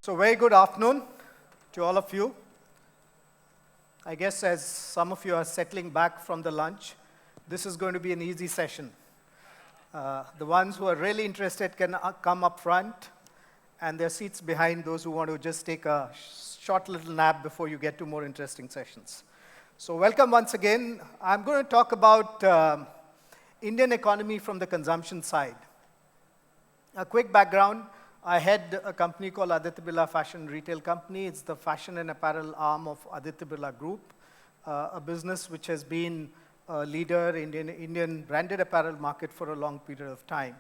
So very good afternoon to all of you. I guess as some of you are settling back from the lunch, this is going to be an easy session. The ones who are really interested can come up front, and there are seats behind those who want to just take a short little nap before you get to more interesting sessions. So welcome once again. I'm going to talk about Indian economy from the consumption side. A quick background. I head a company called Aditya Birla Fashion Retail Company. It's the fashion and apparel arm of Aditya Birla Group, a business which has been a leader in the Indian branded apparel market for a long period of time.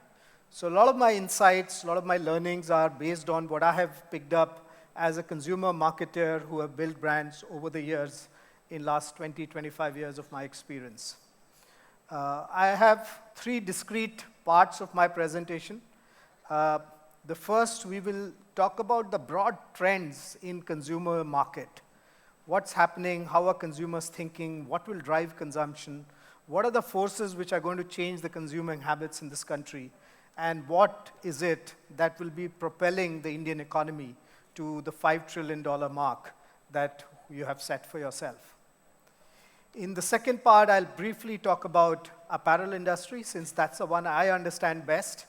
So a lot of my insights, a lot of my learnings are based on what I have picked up as a consumer marketer who have built brands over the years in last 20, 25 years of my experience. I have three discrete parts of my presentation. The first, we will talk about the broad trends in consumer market. What's happening, how are consumers thinking, what will drive consumption, what are the forces which are going to change the consuming habits in this country, and what is it that will be propelling the Indian economy to the $5 trillion mark that you have set for yourself. In the second part, I'll briefly talk about apparel industry, since that's the one I understand best.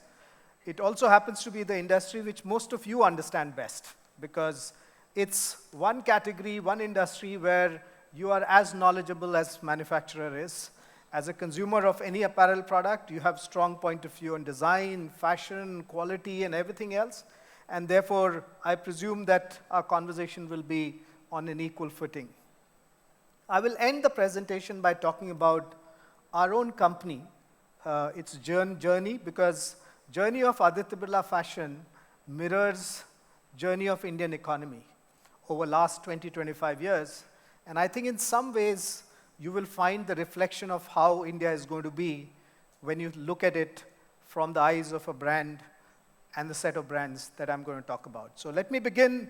It also happens to be the industry which most of you understand best, because it's one category, one industry where you are as knowledgeable as manufacturer is. As a consumer of any apparel product, you have strong point of view on design, fashion, quality, and everything else. And therefore, I presume that our conversation will be on an equal footing. I will end the presentation by talking about our own company, its journey, because journey of Aditya Birla Fashion mirrors journey of Indian economy over last 20, 25 years. And I think in some ways, you will find the reflection of how India is going to be when you look at it from the eyes of a brand and the set of brands that I'm going to talk about. So let me begin.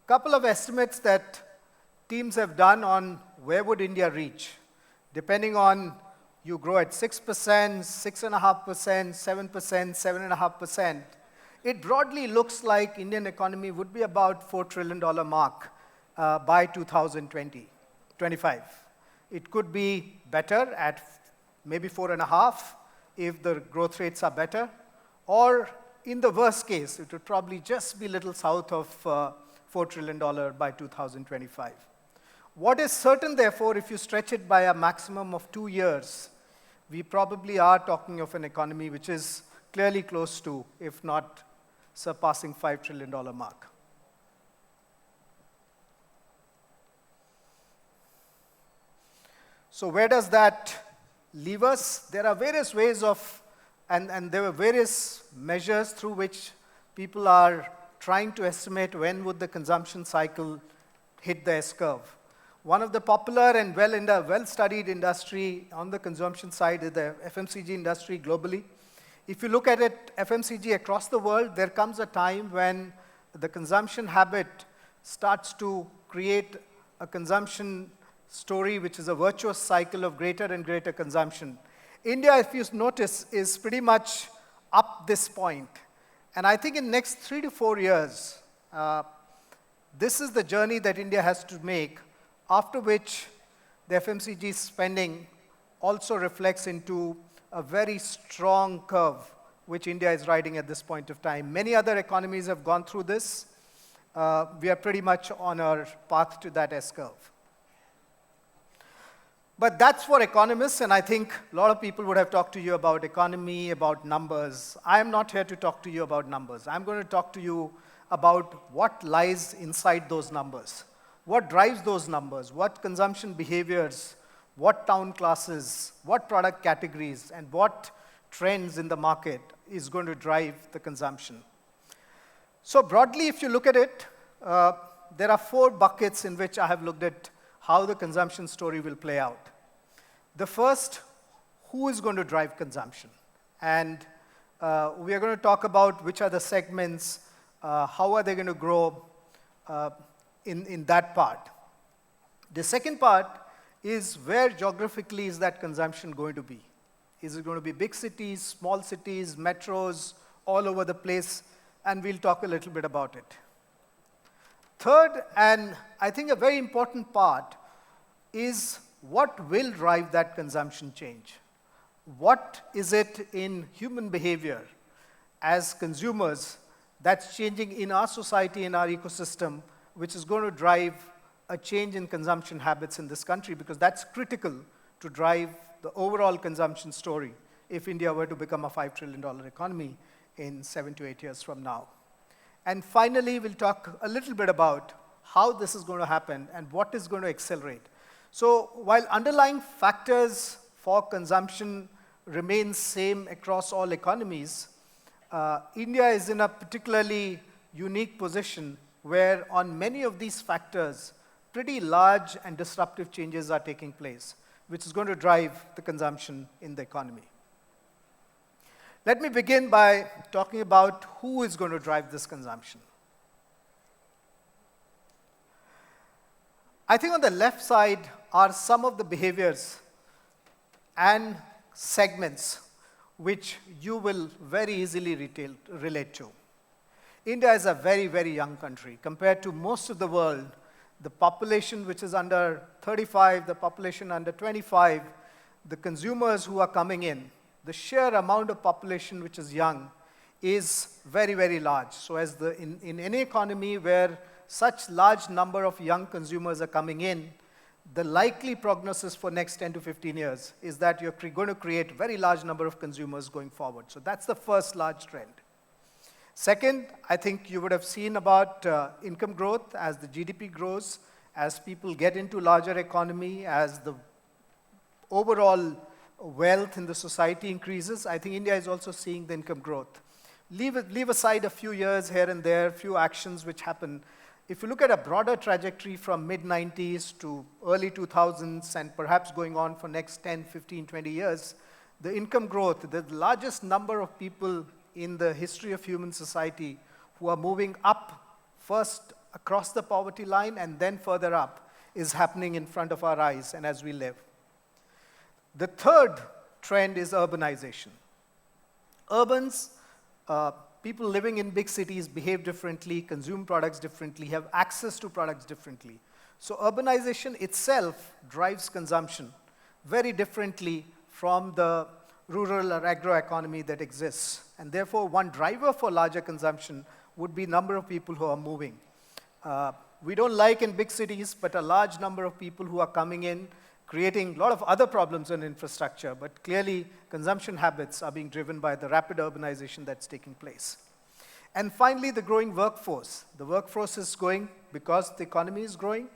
Couple of estimates that teams have done on where would India reach, depending on you grow at 6%, 6.5%, 7%, 7.5%. It broadly looks like Indian economy would be about $4 trillion mark by 2025. It could be better at maybe 4.5 if the growth rates are better, or in the worst case, it would probably just be a little south of $4 trillion by 2025. What is certain, therefore, if you stretch it by a maximum of 2 years, we probably are talking of an economy which is clearly close to, if not surpassing, $5 trillion mark. So where does that leave us? There are various ways of, and there were various measures through which people are trying to estimate when would the consumption cycle hit the S-curve. One of the popular and well-studied industry on the consumption side is the FMCG industry globally. If you look at it, FMCG across the world, there comes a time when the consumption habit starts to create a consumption story which is a virtuous cycle of greater and greater consumption. India, if you notice, is pretty much up this point. And I think in the next 3 to 4 years, this is the journey that India has to make, after which the FMCG spending also reflects into a very strong curve, which India is riding at this point of time. Many other economies have gone through this. We are pretty much on our path to that S-curve. But that's for economists, and I think a lot of people would have talked to you about economy, about numbers. I am not here to talk to you about numbers. I'm going to talk to you about what lies inside those numbers. What drives those numbers? What consumption behaviors? What town classes? What product categories? And what trends in the market is going to drive the consumption? So broadly, if you look at it, there are 4 buckets in which I have looked at how the consumption story will play out. The first, who is going to drive consumption? And we are going to talk about which are the segments, how are they going to grow in that part. The second part is where geographically is that consumption going to be? Is it going to be big cities, small cities, metros, all over the place? And we'll talk a little bit about it. Third, and I think a very important part, is what will drive that consumption change? What is it in human behavior as consumers that's changing in our society, in our ecosystem, which is going to drive a change in consumption habits in this country? Because that's critical to drive the overall consumption story if India were to become a $5 trillion economy in 7 to 8 years from now. And finally, we'll talk a little bit about how this is going to happen and what is going to accelerate. So while underlying factors for consumption remain same across all economies, India is in a particularly unique position where on many of these factors, pretty large and disruptive changes are taking place, which is going to drive the consumption in the economy. Let me begin by talking about who is going to drive this consumption. I think on the left side are some of the behaviors and segments which you will very easily relate to. India is a very, very young country. Compared to most of the world, the population which is under 35, the population under 25, the consumers who are coming in, the sheer amount of population which is young is very, very large. So as in any economy where such large number of young consumers are coming in, the likely prognosis for next 10 to 15 years is that you're going to create a very large number of consumers going forward. So that's the first large trend. Second, I think you would have seen about income growth as the GDP grows, as people get into larger economy, as the overall wealth in the society increases. I think India is also seeing the income growth. Leave aside a few years here and there, few actions which happen. If you look at a broader trajectory from mid-90s to early 2000s and perhaps going on for next 10, 15, 20 years, the income growth, the largest number of people in the history of human society who are moving up first across the poverty line and then further up is happening in front of our eyes and as we live. The third trend is urbanization. Urbans, people living in big cities behave differently, consume products differently, have access to products differently. So urbanization itself drives consumption very differently from the rural or agro-economy that exists. And therefore, one driver for larger consumption would be number of people who are moving. We don't like in big cities, but a large number of people who are coming in, creating a lot of other problems in infrastructure, but clearly consumption habits are being driven by the rapid urbanization that's taking place. And finally, the growing workforce. The workforce is growing because the economy is growing.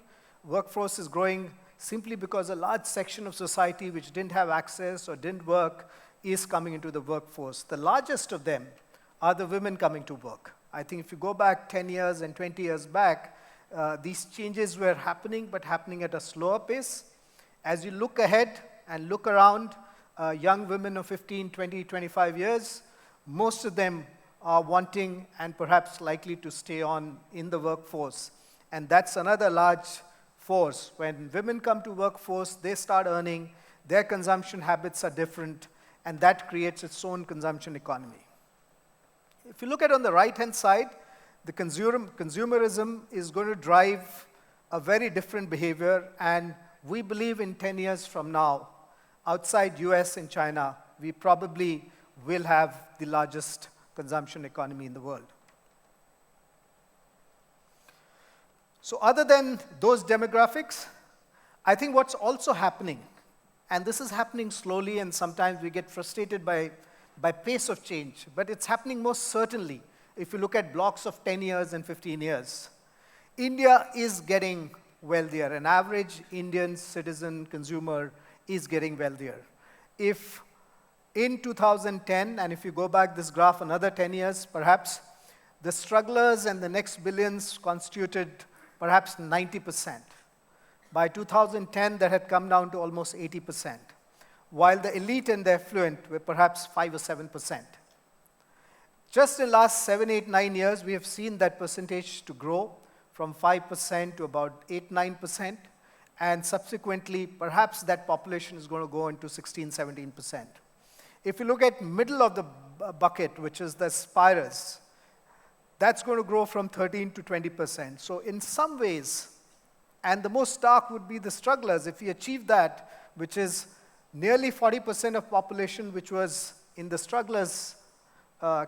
Workforce is growing simply because a large section of society which didn't have access or didn't work is coming into the workforce. The largest of them are the women coming to work. I think if you go back 10 years and 20 years back, these changes were happening, but happening at a slower pace. As you look ahead and look around, young women of 15, 20, 25 years, most of them are wanting and perhaps likely to stay on in the workforce. And that's another large force. When women come to workforce, they start earning, their consumption habits are different, and that creates its own consumption economy. If you look at on the right-hand side, the consumerism is going to drive a very different behavior, and we believe in 10 years from now, outside US and China, we probably will have the largest consumption economy in the world. So other than those demographics, I think what's also happening, and this is happening slowly and sometimes we get frustrated by pace of change, but it's happening most certainly if you look at blocks of 10 years and 15 years. India is getting wealthier. An average Indian citizen consumer is getting wealthier. If in 2010, and if you go back this graph another 10 years, perhaps the strugglers and the next billions constituted perhaps 90%. By 2010, that had come down to almost 80%, while the elite and the affluent were perhaps 5 or 7%. Just in the last 7, 8, 9 years, we have seen that percentage to grow from 5% to about 8, 9%. and subsequently, perhaps that population is going to go into 16, 17%. If you look at middle of the bucket, which is the aspirers, that's going to grow from 13 to 20%. So in some ways, and the most stark would be the strugglers. If we achieve that, which is nearly 40% of population which was in the strugglers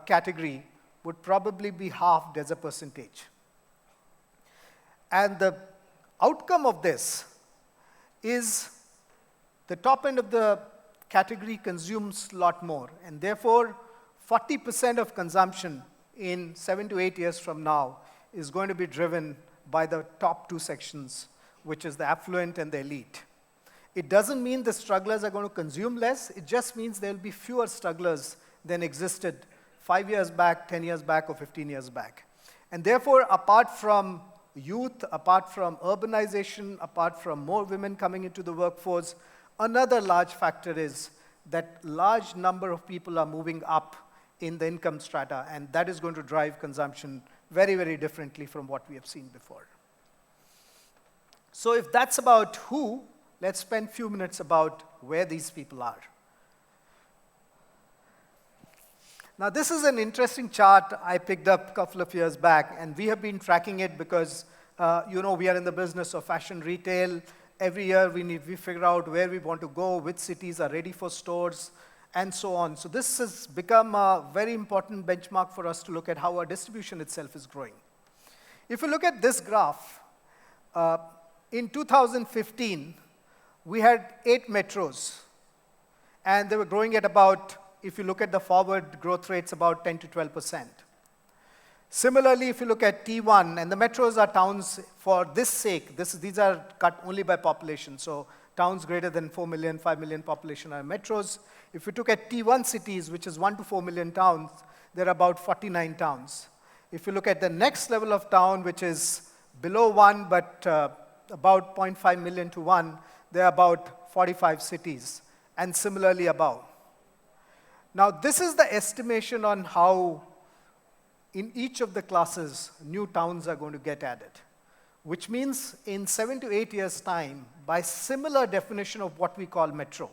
category, would probably be halved as a percentage. And the outcome of this is the top end of the category consumes a lot more, and therefore 40% of consumption in 7 to 8 years from now is going to be driven by the top two sections, which is the affluent and the elite. It doesn't mean the strugglers are going to consume less, it just means there will be fewer strugglers than existed 5 years back, 10 years back, or 15 years back. And therefore, apart from youth, apart from urbanization, apart from more women coming into the workforce, another large factor is that large number of people are moving up in the income strata, and that is going to drive consumption very, very differently from what we have seen before. So if that's about who, let's spend a few minutes about where these people are. Now, this is an interesting chart I picked up a couple of years back, and we have been tracking it because, we are in the business of fashion retail. Every year, we figure out where we want to go, which cities are ready for stores, and so on. So this has become a very important benchmark for us to look at how our distribution itself is growing. If you look at this graph, in 2015, we had 8 metros, and they were growing at about, if you look at the forward growth rates, about 10 to 12%. Similarly, if you look at T1, and the metros are towns for this sake, these are cut only by population, so towns greater than 4 million, 5 million population are metros. If you look at T1 cities, which is 1 to 4 million towns, there are about 49 towns. If you look at the next level of town, which is below 1, but about 0.5 million to 1, there are about 45 cities, and similarly above. Now, this is the estimation on how, in each of the classes, new towns are going to get added, which means in 7 to 8 years' time, by similar definition of what we call metro,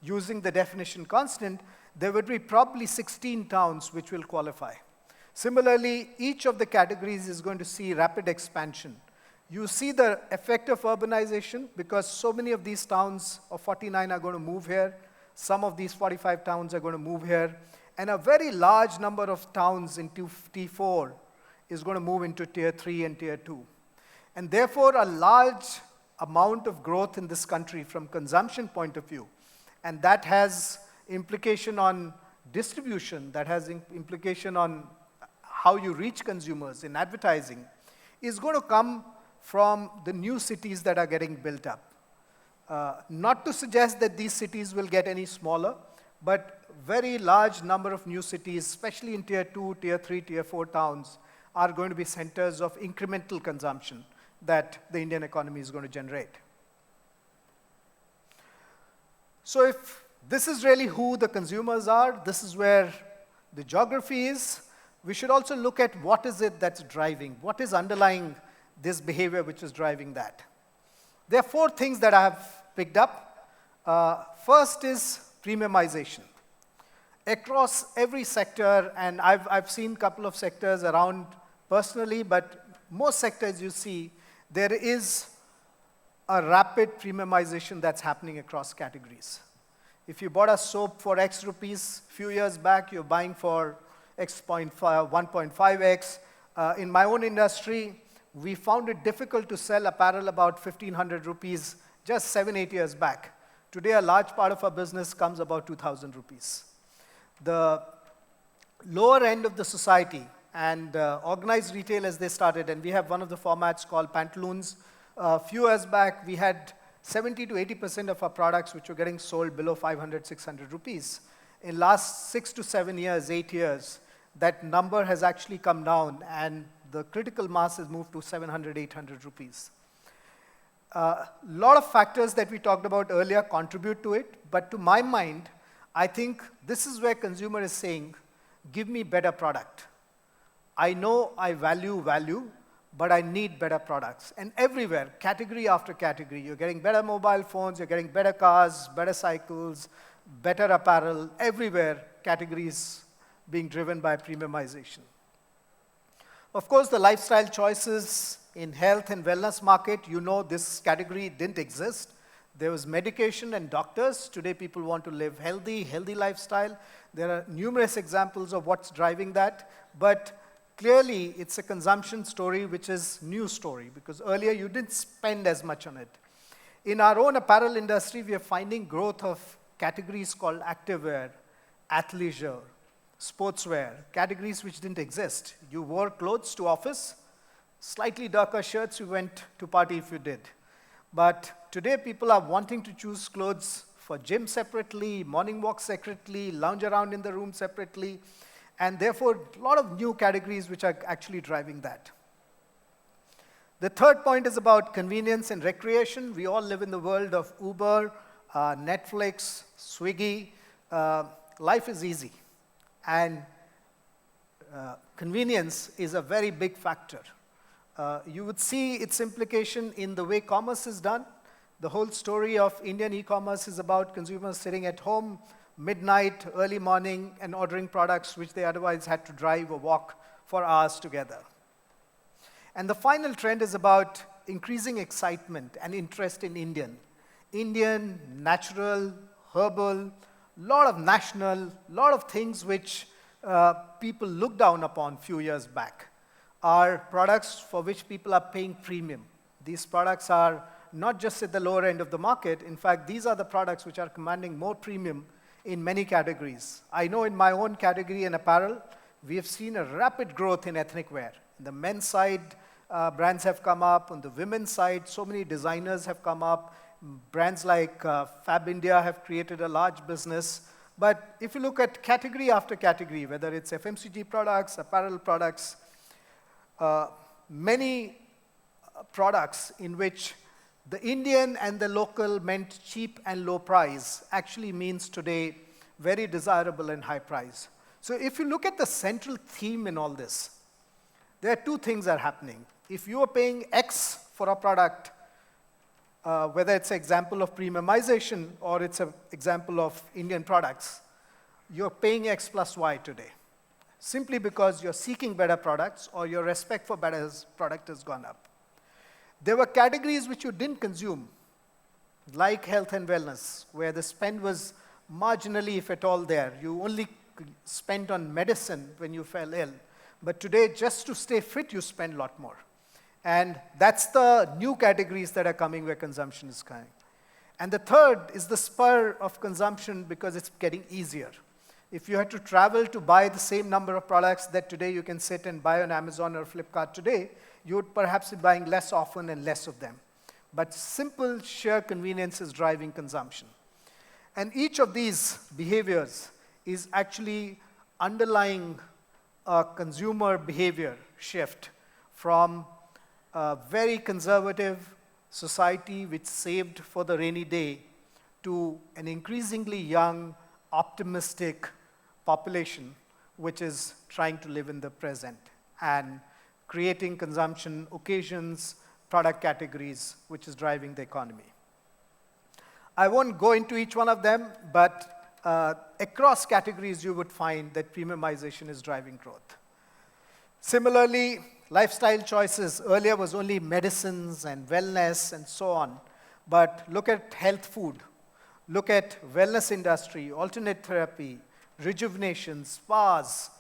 using the definition constant, there would be probably 16 towns which will qualify. Similarly, each of the categories is going to see rapid expansion. You see the effect of urbanization because so many of these towns of 49 are going to move here. Some of these 45 towns are going to move here. And a very large number of towns in T4 is going to move into Tier 3 and Tier 2. And therefore, a large amount of growth in this country from consumption point of view, and that has implication on distribution, that has implication on how you reach consumers in advertising, is going to come from the new cities that are getting built up. Not to suggest that these cities will get any smaller, but very large number of new cities, especially in Tier 2, Tier 3, Tier 4 towns, are going to be centers of incremental consumption that the Indian economy is going to generate. So if this is really who the consumers are, this is where the geography is, we should also look at what is it that's driving, what is underlying this behavior which is driving that. There are 4 things that I have picked up. First is premiumization. Across every sector, and I've seen a couple of sectors around personally, but most sectors you see, there is a rapid premiumization that's happening across categories. If you bought a soap for X rupees a few years back, you're buying for X 1.5X. In my own industry, we found it difficult to sell apparel about 1,500 rupees just 7, 8 years back. Today, a large part of our business comes about 2,000 rupees. The lower end of the society and organized retail as they started, and we have one of the formats called Pantaloons. A few years back, we had 70 to 80% of our products which were getting sold below 500, 600 rupees. In last 6 to 7 years, 8 years, that number has actually come down, and the critical mass has moved to 700, 800 rupees. A lot of factors that we talked about earlier contribute to it, but to my mind, I think this is where consumer is saying, give me better product. I know I value, but I need better products. And everywhere, category after category, you're getting better mobile phones, you're getting better cars, better cycles, better apparel, everywhere, categories being driven by premiumization. Of course, the lifestyle choices in health and wellness market, you know this category didn't exist. There was medication and doctors. Today, people want to live healthy lifestyle. There are numerous examples of what's driving that, but clearly, it's a consumption story, which is new story, because earlier you didn't spend as much on it. In our own apparel industry, we are finding growth of categories called activewear, athleisure, sportswear, categories which didn't exist. You wore clothes to office, slightly darker shirts, you went to party if you did. But today, people are wanting to choose clothes for gym separately, morning walk separately, lounge around in the room separately, and therefore, a lot of new categories which are actually driving that. The third point is about convenience and recreation. We all live in the world of Uber, Netflix, Swiggy. Life is easy. And convenience is a very big factor. You would see its implication in the way commerce is done. The whole story of Indian e-commerce is about consumers sitting at home, midnight, early morning, and ordering products which they otherwise had to drive or walk for hours together. And the final trend is about increasing excitement and interest in Indian, natural, herbal, lot of national, lot of things which people looked down upon a few years back are products for which people are paying premium. These products are not just at the lower end of the market. In fact, these are the products which are commanding more premium in many categories. I know in my own category in apparel, we have seen a rapid growth in ethnic wear. On the men's side, brands have come up. On the women's side, so many designers have come up. Brands like Fab India have created a large business. But if you look at category after category, whether it's FMCG products, apparel products, many products in which the Indian and the local meant cheap and low price actually means today very desirable and high price. So if you look at the central theme in all this, there are two things that are happening. If you are paying X for a product, whether it's an example of premiumization or it's an example of Indian products, you're paying X plus Y today, simply because you're seeking better products or your respect for better product has gone up. There were categories which you didn't consume, like health and wellness, where the spend was marginally, if at all, there. You only spent on medicine when you fell ill. But today, just to stay fit, you spend a lot more. And that's the new categories that are coming where consumption is coming. And the third is the spur of consumption because it's getting easier. If you had to travel to buy the same number of products that today you can sit and buy on Amazon or Flipkart today, you would perhaps be buying less often and less of them. But simple, sheer convenience is driving consumption. And each of these behaviors is actually underlying a consumer behavior shift from a very conservative society which saved for the rainy day to an increasingly young, optimistic population which is trying to live in the present and creating consumption occasions, product categories, which is driving the economy. I won't go into each one of them, but across categories you would find that premiumization is driving growth. Similarly, lifestyle choices earlier was only medicines and wellness and so on, but look at health food, look at wellness industry, alternate therapy, rejuvenation, spas,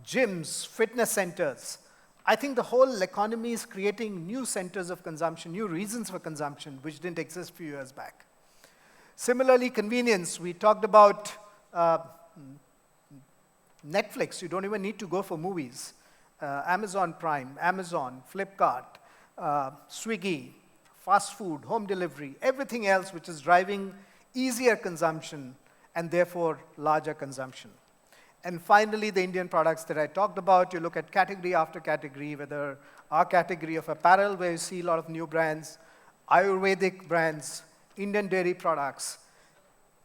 gyms, fitness centers. I think the whole economy is creating new centers of consumption, new reasons for consumption, which didn't exist a few years back. Similarly, convenience. We talked about Netflix. You don't even need to go for movies. Amazon Prime, Amazon, Flipkart, Swiggy, fast food, home delivery, everything else which is driving easier consumption and therefore larger consumption. And finally, the Indian products that I talked about, you look at category after category, whether our category of apparel, where you see a lot of new brands, Ayurvedic brands, Indian dairy products.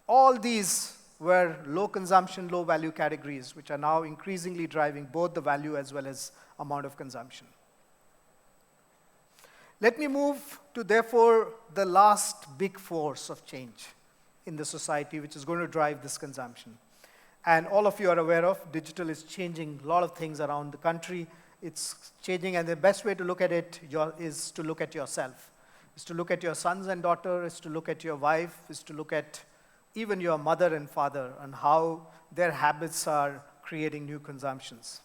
All these were low consumption, low value categories, which are now increasingly driving both the value as well as amount of consumption. Let me move to, therefore, the last big force of change in the society, which is going to drive this consumption. And all of you are aware of, digital is changing a lot of things around the country. It's changing, and the best way to look at it is to look at yourself, is to look at your sons and daughters, is to look at your wife, is to look at even your mother and father, and how their habits are creating new consumptions.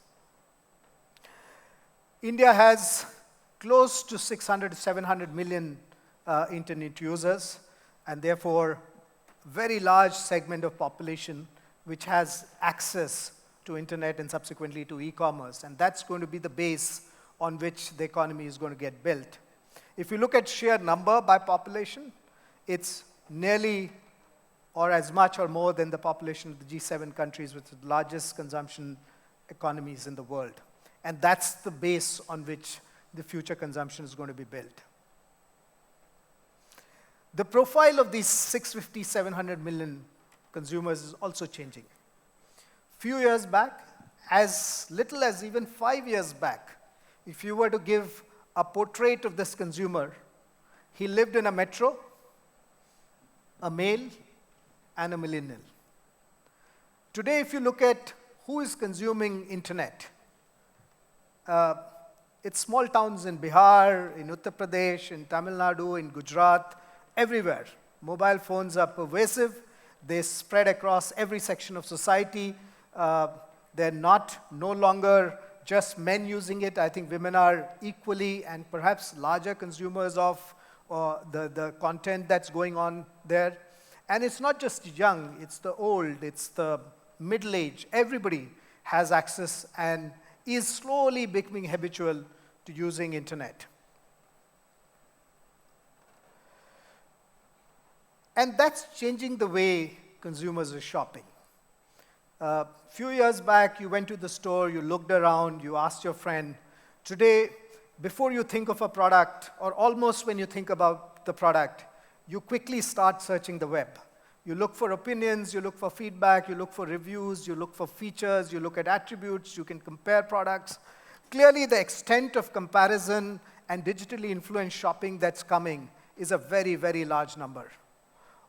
India has close to 600 to 700 million internet users, and therefore very large segment of population which has access to internet and subsequently to e-commerce, and that's going to be the base on which the economy is going to get built. If you look at sheer number by population, it's nearly or as much or more than the population of the G7 countries, with the largest consumption economies in the world. And that's the base on which the future consumption is going to be built. The profile of these 650, 700 million consumers is also changing. Few years back, as little as even 5 years back, if you were to give a portrait of this consumer, he lived in a metro, a male, and a millennial. Today, if you look at who is consuming internet, it's small towns in Bihar, in Uttar Pradesh, in Tamil Nadu, in Gujarat, everywhere. Mobile phones are pervasive. They spread across every section of society. They're no longer just men using it. I think women are equally and perhaps larger consumers of the content that's going on there. And it's not just young, it's the old, it's the middle-aged. Everybody has access and is slowly becoming habitual to using internet. And that's changing the way consumers are shopping. A few years back, you went to the store, you looked around, you asked your friend. Today, before you think of a product, or almost when you think about the product, you quickly start searching the web. You look for opinions, you look for feedback, you look for reviews, you look for features, you look at attributes, you can compare products. Clearly, the extent of comparison and digitally influenced shopping that's coming is a very, very large number.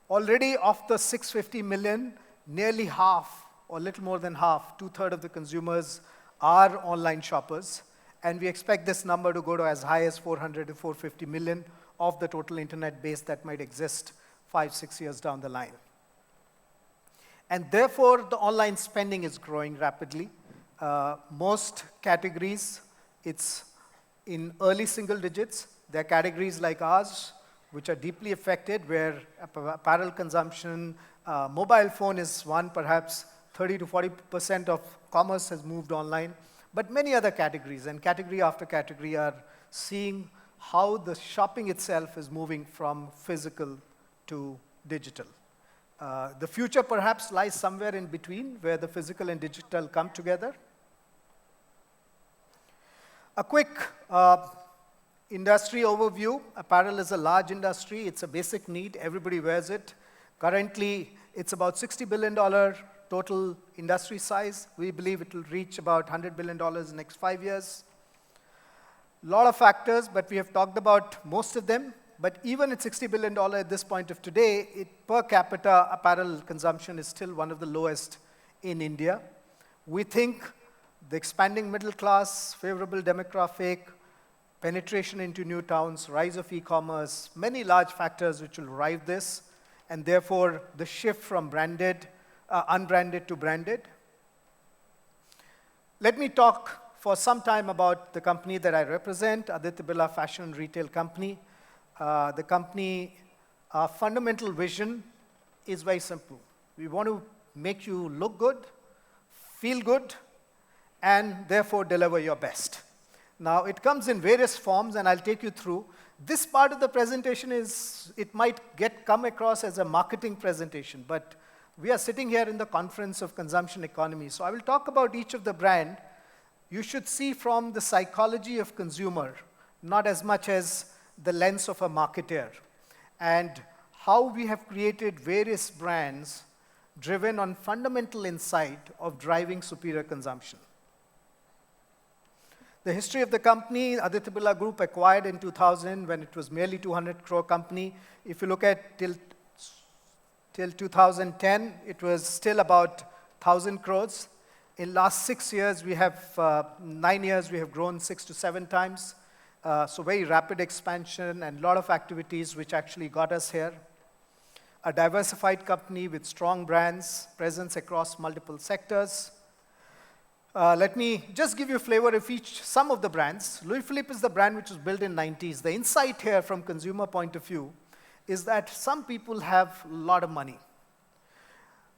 Already of the 650 million, nearly half, or little more than half, 2/3 of the consumers are online shoppers, and we expect this number to go to as high as 400 to 450 million of the total internet base that might exist 5-6 years down the line. And therefore, the online spending is growing rapidly. Most categories, it's in early single digits. There are categories like ours, which are deeply affected, where apparel consumption, mobile phone is one, perhaps 30 to 40% of commerce has moved online. But many other categories, and category after category, are seeing how the shopping itself is moving from physical to digital. The future perhaps lies somewhere in between, where the physical and digital come together. A quick industry overview. Apparel is a large industry. It's a basic need. Everybody wears it. Currently, it's about $60 billion total industry size. We believe it will reach about $100 billion in the next 5 years. A lot of factors, but we have talked about most of them. But even at $60 billion at this point of today, per capita apparel consumption is still one of the lowest in India. We think the expanding middle class, favorable demographic, penetration into new towns, rise of e-commerce, many large factors which will drive this, and therefore the shift from unbranded to branded. Let me talk for some time about the company that I represent, Aditya Birla Fashion and Retail Company. The company, our fundamental vision is very simple. We want to make you look good, feel good, and therefore deliver your best. Now, it comes in various forms, and I'll take you through. This part of the presentation it might come across as a marketing presentation, but we are sitting here in the conference of consumption economy. So I will talk about each of the brand. You should see from the psychology of consumer, not as much as the lens of a marketer, and how we have created various brands driven on fundamental insight of driving superior consumption. The history of the company, Aditya Birla Group acquired in 2000 when it was merely 200 crore company. If you look at till 2010, it was still about 1,000 crores. In last 6 years, 9 years, we have grown 6 to 7 times. So very rapid expansion and a lot of activities which actually got us here. A diversified company with strong brands, presence across multiple sectors. Let me just give you a flavor of some of the brands. Louie Philippe is the brand which was built in 90s. The insight here from consumer point of view is that some people have a lot of money.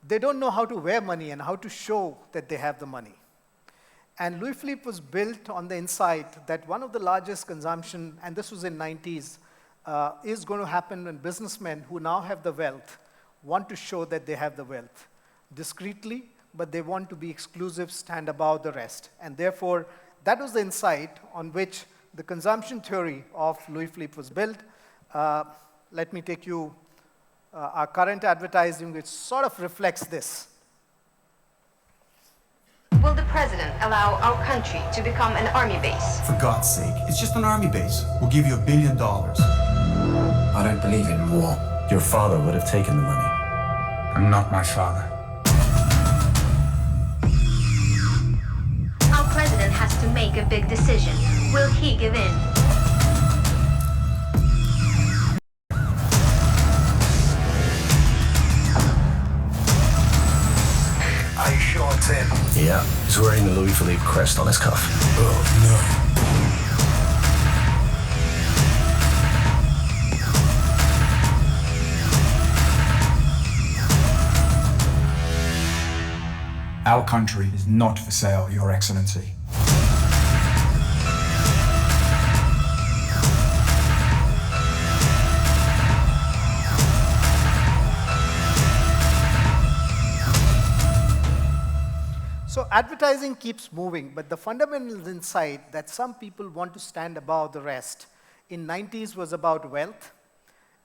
They don't know how to wear money and how to show that they have the money. And Louie Philippe was built on the insight that one of the largest consumption, and this was in 90s, is going to happen when businessmen who now have the wealth want to show that they have the wealth discreetly, but they want to be exclusive, stand above the rest. And therefore, that was the insight on which the consumption theory of Louie Philippe was built. Let me take you our current advertising, which sort of reflects this. Will the president allow our country to become an army base? For God's sake, it's just an army base. We'll give you $1 billion. I don't believe in war. Your father would have taken the money. I'm not my father. Our president has to make a big decision. Will he give in? Are you sure it's him? Yeah, he's wearing the Louie Philippe crest on his cuff. Oh, no. Our country is not for sale, Your Excellency. So advertising keeps moving, but the fundamental insight that some people want to stand above the rest in 90s was about wealth.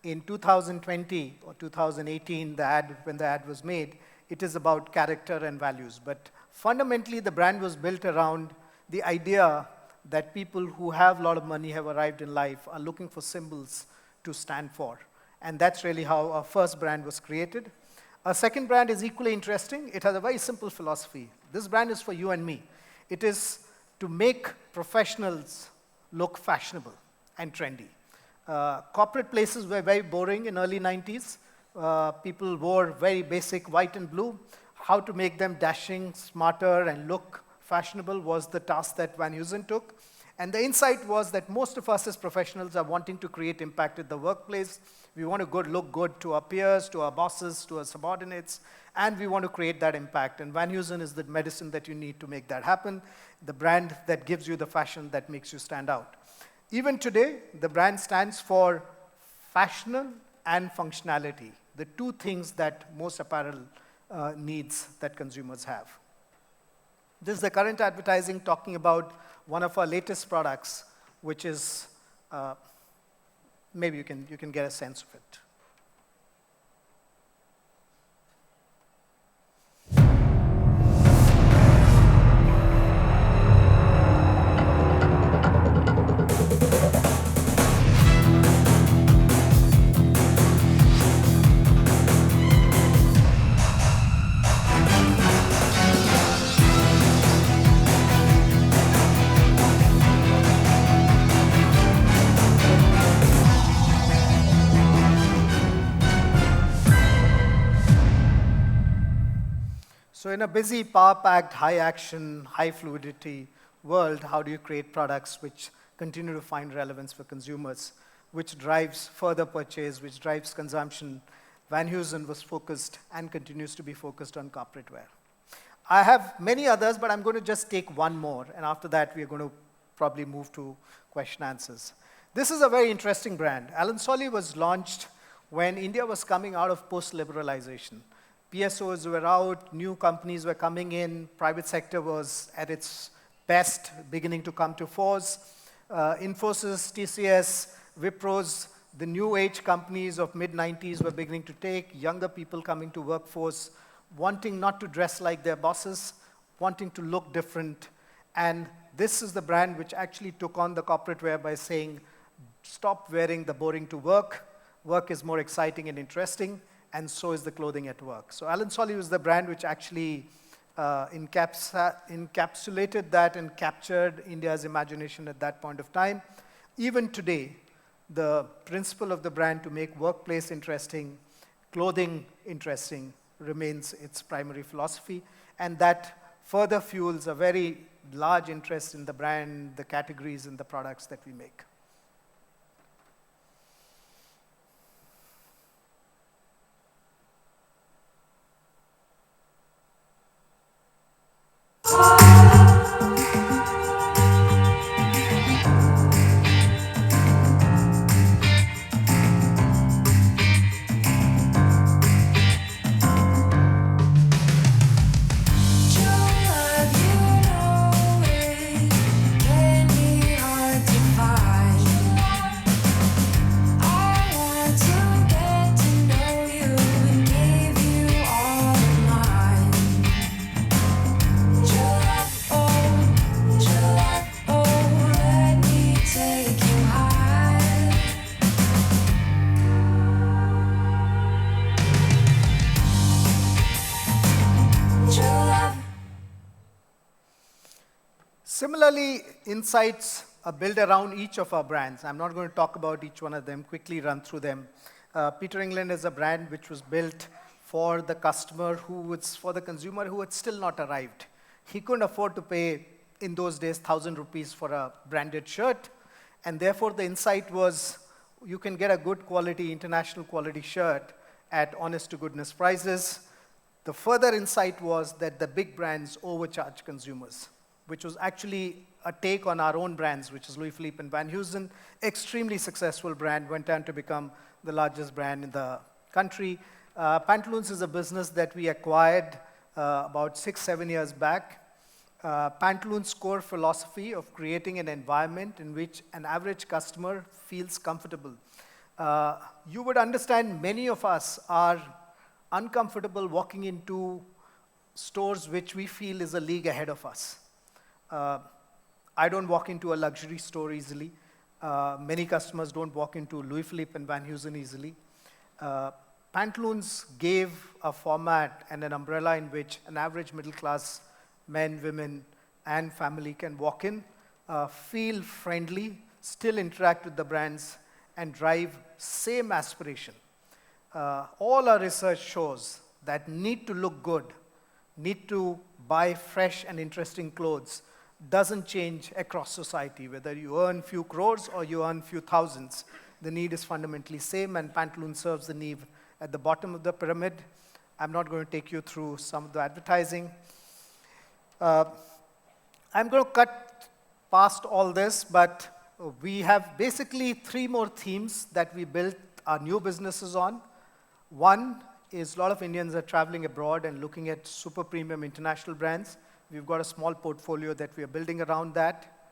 In 2020 or 2018, when the ad was made, it is about character and values. But fundamentally, the brand was built around the idea that people who have a lot of money, have arrived in life, are looking for symbols to stand for. And that's really how our first brand was created. Our second brand is equally interesting. It has a very simple philosophy. This brand is for you and me. It is to make professionals look fashionable and trendy. Corporate places were very boring in early 90s. People wore very basic white and blue. How to make them dashing, smarter, and look fashionable was the task that Van Heusen took. And the insight was that most of us as professionals are wanting to create impact at the workplace. We want to look good to our peers, to our bosses, to our subordinates, and we want to create that impact. And Van Heusen is the medicine that you need to make that happen, the brand that gives you the fashion that makes you stand out. Even today, the brand stands for fashion and functionality, the two things that most apparel needs that consumers have. This is the current advertising talking about one of our latest products, which is, maybe you can get a sense of it. So in a busy, power-packed, high-action, high-fluidity world, how do you create products which continue to find relevance for consumers, which drives further purchase, which drives consumption? Van Heusen was focused and continues to be focused on corporate wear. I have many others, but I'm going to just take one more, and after that, we're going to probably move to question answers. This is a very interesting brand. Alan Solly was launched when India was coming out of post-liberalization. PSOs were out, new companies were coming in, private sector was at its best, beginning to come to force. Infosys, TCS, Wipros, the new age companies of mid-90s were beginning to take, younger people coming to workforce, wanting not to dress like their bosses, wanting to look different, and this is the brand which actually took on the corporate wear by saying, stop wearing the boring to work. Work is more exciting and interesting, and so is the clothing at work. So Alan Solly was the brand which actually encapsulated that and captured India's imagination at that point of time. Even today, the principle of the brand to make workplace interesting, clothing interesting, remains its primary philosophy, and that further fuels a very large interest in the brand, the categories, and the products that we make. Similarly, insights are built around each of our brands. I'm not going to talk about each one of them, quickly run through them. Peter England is a brand which was built for the customer for the consumer who had still not arrived. He couldn't afford to pay, in those days, 1,000 rupees for a branded shirt, and therefore the insight was, you can get a good quality, international quality shirt at honest to goodness prices. The further insight was that the big brands overcharge consumers, which was actually a take on our own brands, which is Louie Philippe and Van Heusen. Extremely successful brand, went on to become the largest brand in the country. Pantaloons is a business that we acquired about 6-7 years back. Pantaloons' core philosophy of creating an environment in which an average customer feels comfortable. You would understand many of us are uncomfortable walking into stores which we feel is a league ahead of us. I don't walk into a luxury store easily. Many customers don't walk into Louie Philippe and Van Heusen easily. Pantaloons gave a format and an umbrella in which an average middle class men, women, and family can walk in, feel friendly, still interact with the brands, and drive same aspiration. All our research shows that need to look good, need to buy fresh and interesting clothes, doesn't change across society. Whether you earn few crores or you earn few thousands, the need is fundamentally same, and Pantaloons serves the need at the bottom of the pyramid. I'm not going to take you through some of the advertising. I'm going to cut past all this, but we have basically 3 more themes that we built our new businesses on. One is a lot of Indians are traveling abroad and looking at super premium international brands. We've got a small portfolio that we are building around that.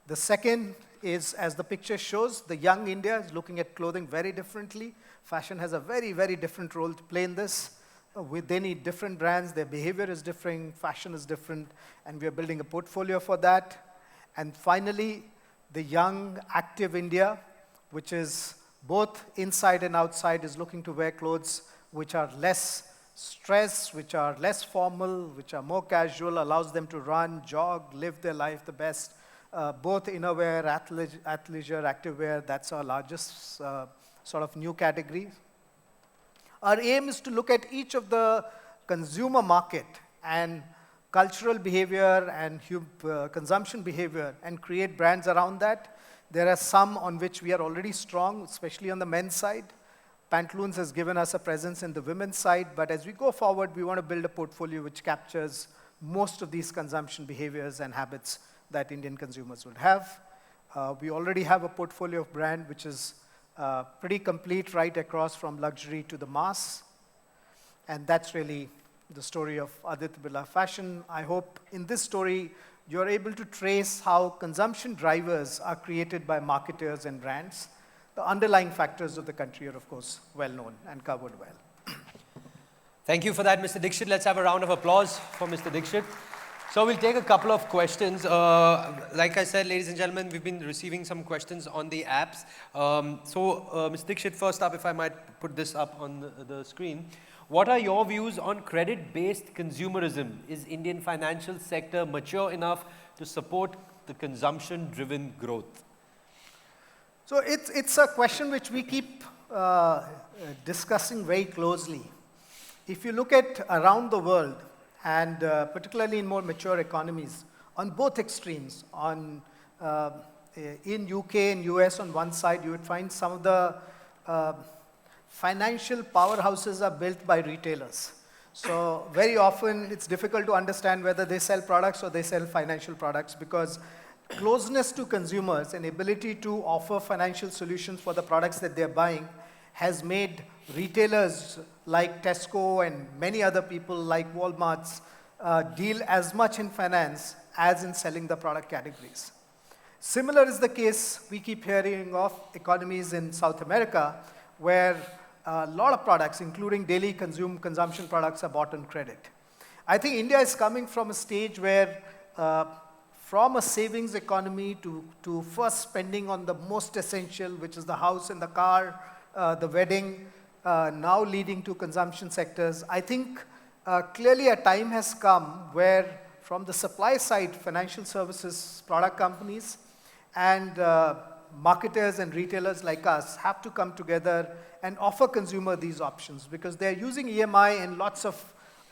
The second is, as the picture shows, the young India is looking at clothing very differently. Fashion has a very, very different role to play in this. They need different brands, their behavior is different, fashion is different, and we are building a portfolio for that. And finally, the young, active India, which is both inside and outside, is looking to wear clothes which are less stress, which are less formal, which are more casual, allows them to run, jog, live their life the best. Both innerwear, athleisure, activewear, that's our largest sort of new category. Our aim is to look at each of the consumer market and cultural behavior and consumption behavior and create brands around that. There are some on which we are already strong, especially on the men's side. Pantaloons has given us a presence in the women's side, but as we go forward, we want to build a portfolio which captures most of these consumption behaviors and habits that Indian consumers would have. We already have a portfolio of brand which is pretty complete right across from luxury to the mass. And that's really the story of Aditya Birla Fashion. I hope in this story you're able to trace how consumption drivers are created by marketers and brands. The underlying factors of the country are, of course, well known and covered well. Thank you for that, Mr. Dikshit. Let's have a round of applause for Mr. Dikshit. So we'll take a couple of questions. Like I said, ladies and gentlemen, we've been receiving some questions on the apps. Mr. Dikshit, first up, if I might put this up on the screen. What are your views on credit-based consumerism? Is Indian financial sector mature enough to support the consumption-driven growth? So it's a question which we keep discussing very closely. If you look at around the world, and particularly in more mature economies, on both extremes, in UK and US on one side, you would find some of the financial powerhouses are built by retailers. So very often it's difficult to understand whether they sell products or they sell financial products, because closeness to consumers and ability to offer financial solutions for the products that they're buying has made retailers like Tesco and many other people like Walmart's deal as much in finance as in selling the product categories. Similar is the case we keep hearing of economies in South America, where a lot of products, including daily consumption products, are bought on credit. I think India is coming from a stage where from a savings economy to first spending on the most essential, which is the house and the car, the wedding, now leading to consumption sectors. I think clearly a time has come where from the supply side, financial services product companies and marketers and retailers like us have to come together and offer consumer these options, because they're using EMI and lots of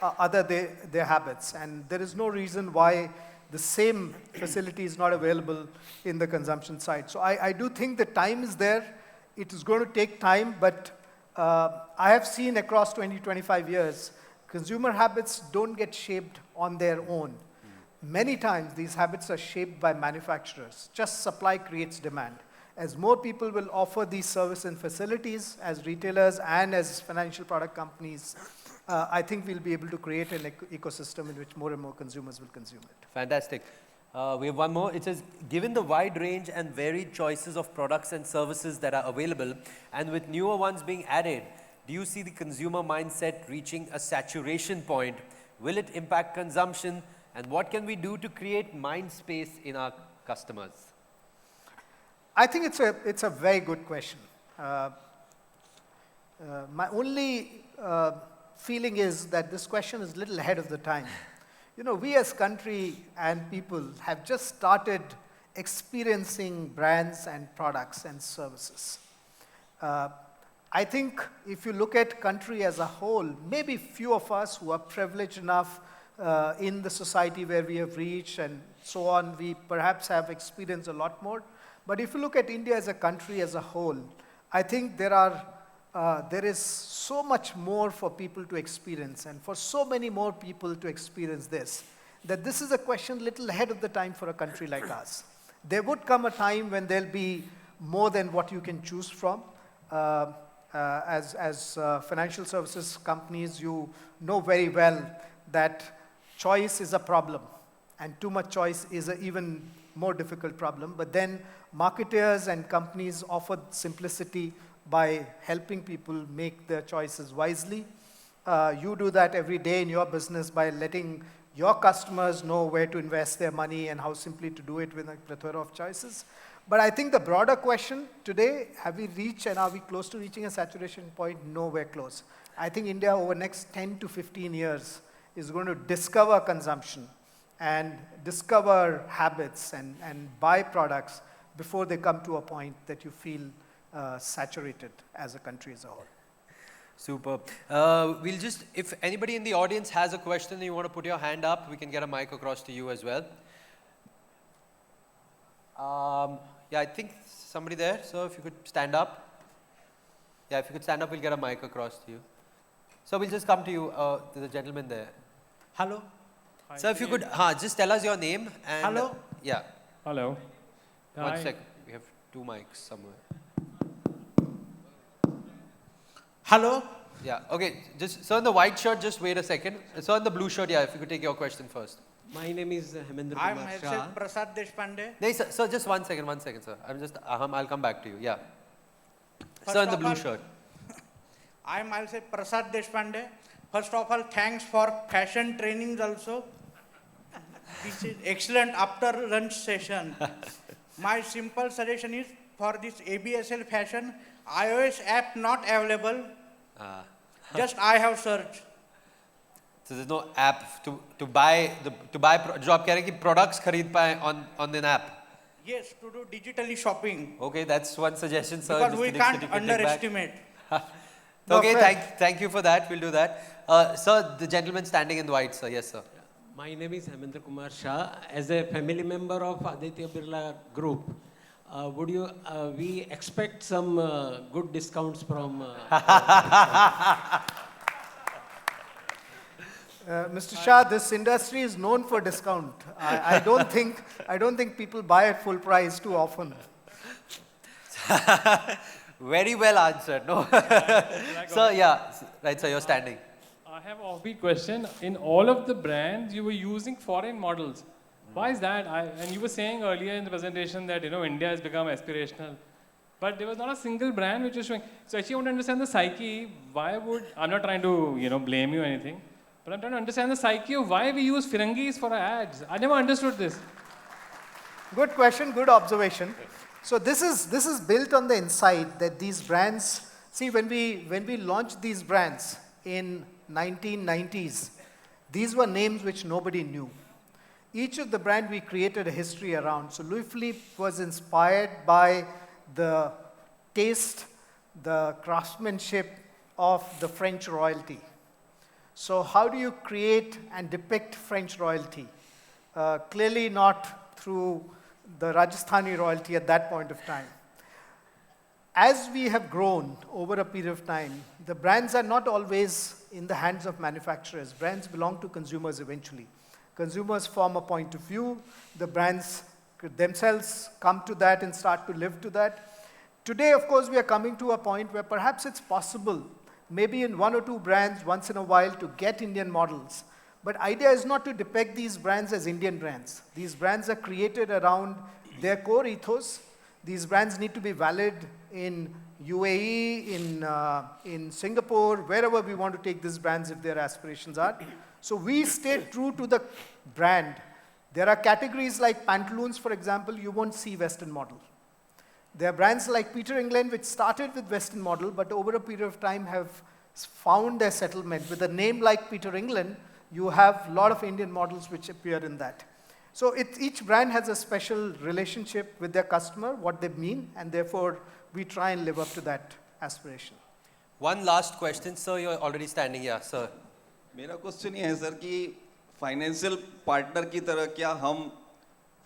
other their habits, and there is no reason why the same facility is not available in the consumption side. So I do think the time is there. It is going to take time, but I have seen across 20, 25 years, consumer habits don't get shaped on their own. Many times these habits are shaped by manufacturers. Just supply creates demand. As more people will offer these services and facilities as retailers and as financial product companies, I think we'll be able to create an ecosystem in which more and more consumers will consume it. Fantastic. We have one more. It says, given the wide range and varied choices of products and services that are available, and with newer ones being added, do you see the consumer mindset reaching a saturation point? Will it impact consumption? And what can we do to create mind space in our customers? I think it's a very good question. My only feeling is that this question is a little ahead of the time. You know, we as country and people have just started experiencing brands and products and services. I think if you look at country as a whole, maybe few of us who are privileged enough in the society where we have reached and so on, we perhaps have experienced a lot more. But if you look at India as a country as a whole, I think there is so much more for people to experience, and for so many more people to experience this, that this is a question little ahead of the time for a country like us. There would come a time when there'll be more than what you can choose from. As financial services companies, you know very well that choice is a problem, and too much choice is an even more difficult problem. But then marketers and companies offer simplicity by helping people make their choices wisely. You do that every day in your business by letting your customers know where to invest their money and how simply to do it with a plethora of choices. But I think the broader question today, have we reached and are we close to reaching a saturation point? Nowhere close. I think India over the next 10 to 15 years is going to discover consumption and discover habits and buy products before they come to a point that you feel saturated as a country as a whole. Super. We'll just, if anybody in the audience has a question and you want to put your hand up, we can get a mic across to you as well. Yeah, I think somebody there, so if you could stand up. Yeah, if you could stand up, we'll get a mic across to you. So we'll just come to you, to the gentleman there. Hello. Hi. So if you could just tell us your name and... Hello. Yeah. Hello. One sec. We have two mics somewhere. Hello. Yeah, okay. Just, sir in the white shirt, just wait a second. Sir in the blue shirt, yeah, if you could take your question first. My name is Hemendra I'm Kumar Shah. myself Prasad Deshpande. No, sir, just one second, sir. I'm just, I'll come back to you, yeah. First Sir in the of blue all, shirt. I'm myself Prasad Deshpande. First of all, thanks for fashion trainings also. This is excellent after lunch session. My simple suggestion is for this ABSL fashion, iOS app not available. Just I have searched. So there's no app to buy जो आप कह रहे हैं कि products खरीद पाए on an app. Yes, to do digitally shopping. Okay, that's one suggestion, sir. Because we Mr. Dikshit, can't you can take back. underestimate. Okay, No, fair. thank you for that. We'll do that. Sir, the gentleman standing in white, sir. Yes, sir. My name is Hemendra Kumar Shah. As a family member of Aditya Birla Group, we expect some good discounts from. Mr. Shah, this industry is known for discount. I don't think people buy at full price too often. Very well answered. No, sir. Yeah, right, sir. You're standing. I have an offbeat question. In all of the brands, you were using foreign models. Why is that? And you were saying earlier in the presentation that India has become aspirational, but there was not a single brand which was showing. So actually, I want to understand the psyche. I'm not trying to blame you or anything, but I'm trying to understand the psyche of why we use Firangis for our ads. I never understood this. Good question, good observation. So this is built on the insight that these brands, see when we launched these brands in 1990s, these were names which nobody knew. Each of the brand we created a history around. So Louie Philippe was inspired by the taste, the craftsmanship of the French royalty. So how do you create and depict French royalty? Clearly not through the Rajasthani royalty at that point of time. As we have grown over a period of time, the brands are not always in the hands of manufacturers. Brands belong to consumers eventually. Consumers form a point of view. The brands themselves come to that and start to live to that. Today, of course, we are coming to a point where perhaps it's possible, maybe in one or two brands once in a while, to get Indian models. But idea is not to depict these brands as Indian brands. These brands are created around their core ethos. These brands need to be valid in UAE, in Singapore, wherever we want to take these brands if their aspirations are. So we stay true to the brand. There are categories like Pantaloons, for example, you won't see Western model. There are brands like Peter England, which started with Western model, but over a period of time have found their settlement. With a name like Peter England, you have a lot of Indian models which appear in that. So each brand has a special relationship with their customer, what they mean, and therefore we try and live up to that aspiration. One last question, sir. You're already standing here, sir. मेरा question ये है sir कि financial partner की तरह क्या हम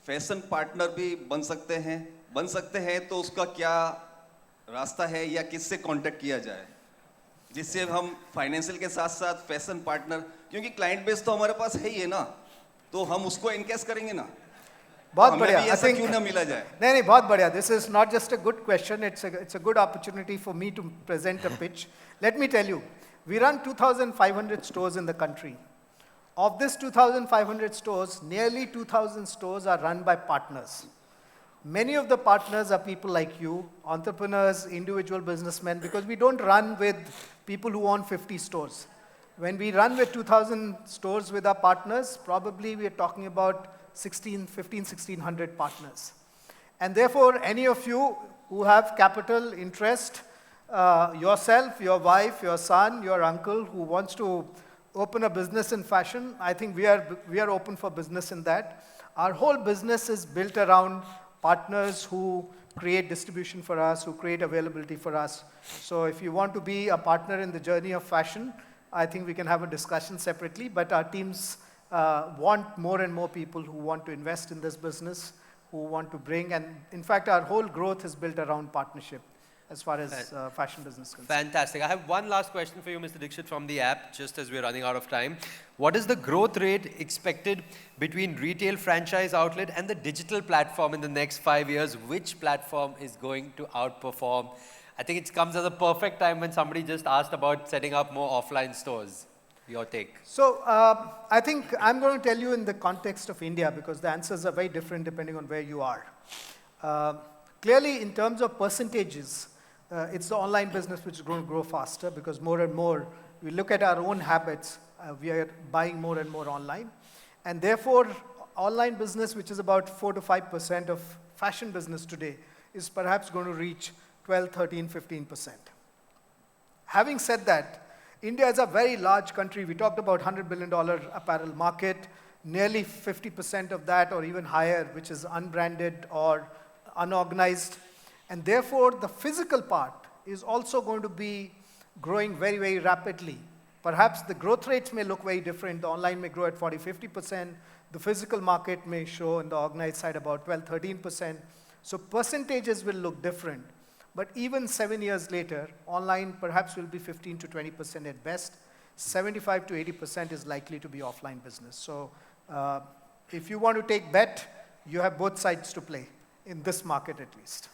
fashion partner भी बन सकते हैं तो उसका क्या रास्ता है या किससे कांटेक्ट किया जाए जिससे हम फाइनेंशियल के साथ साथ फैशन पार्टनर क्योंकि क्लाइंट बेस तो हमारे पास है ही है ना तो हम उसको इनकेस करेंगे ना बहुत बढ़िया ऐसा क्यों ना मिला जाए नहीं बहुत बढ़िया this is not just a good question, it's a good opportunity for me to present a pitch. Let me tell you, we run 2,500 stores in the country. Of this 2,500 stores, nearly 2,000 stores are run by partners. Many of the partners are people like you, entrepreneurs, individual businessmen, because we don't run with people who own 50 stores. When we run with 2,000 stores with our partners, probably we are talking about 1,600 partners. And therefore, any of you who have capital interest, yourself, your wife, your son, your uncle who wants to open a business in fashion, I think we are open for business in that. Our whole business is built around partners who create distribution for us, who create availability for us. So if you want to be a partner in the journey of fashion, I think we can have a discussion separately, but our teams want more and more people who want to invest in this business, who want to bring, and in fact, our whole growth is built around partnership as far as fashion business is concerned. Fantastic. I have one last question for you, Mr. Dikshit, from the app, just as we're running out of time. What is the growth rate expected between retail franchise outlet and the digital platform in the next 5 years? Which platform is going to outperform? I think it comes as a perfect time when somebody just asked about setting up more offline stores. Your take. So I think I'm going to tell you in the context of India because the answers are very different depending on where you are. Clearly, in terms of percentages, it's the online business which is going to grow faster because more and more, we look at our own habits, we are buying more and more online. And therefore, online business, which is about 4 to 5% of fashion business today, is perhaps going to reach 12, 13, 15%. Having said that, India is a very large country. We talked about $100 billion apparel market, nearly 50% of that or even higher, which is unbranded or unorganized. And therefore, the physical part is also going to be growing very, very rapidly. Perhaps the growth rates may look very different. The online may grow at 40, 50%. The physical market may show in the organized side about 12, 13%. So percentages will look different. But even 7 years later, online perhaps will be 15 to 20% at best. 75 to 80% is likely to be offline business. So if you want to take bet, you have both sides to play in this market at least.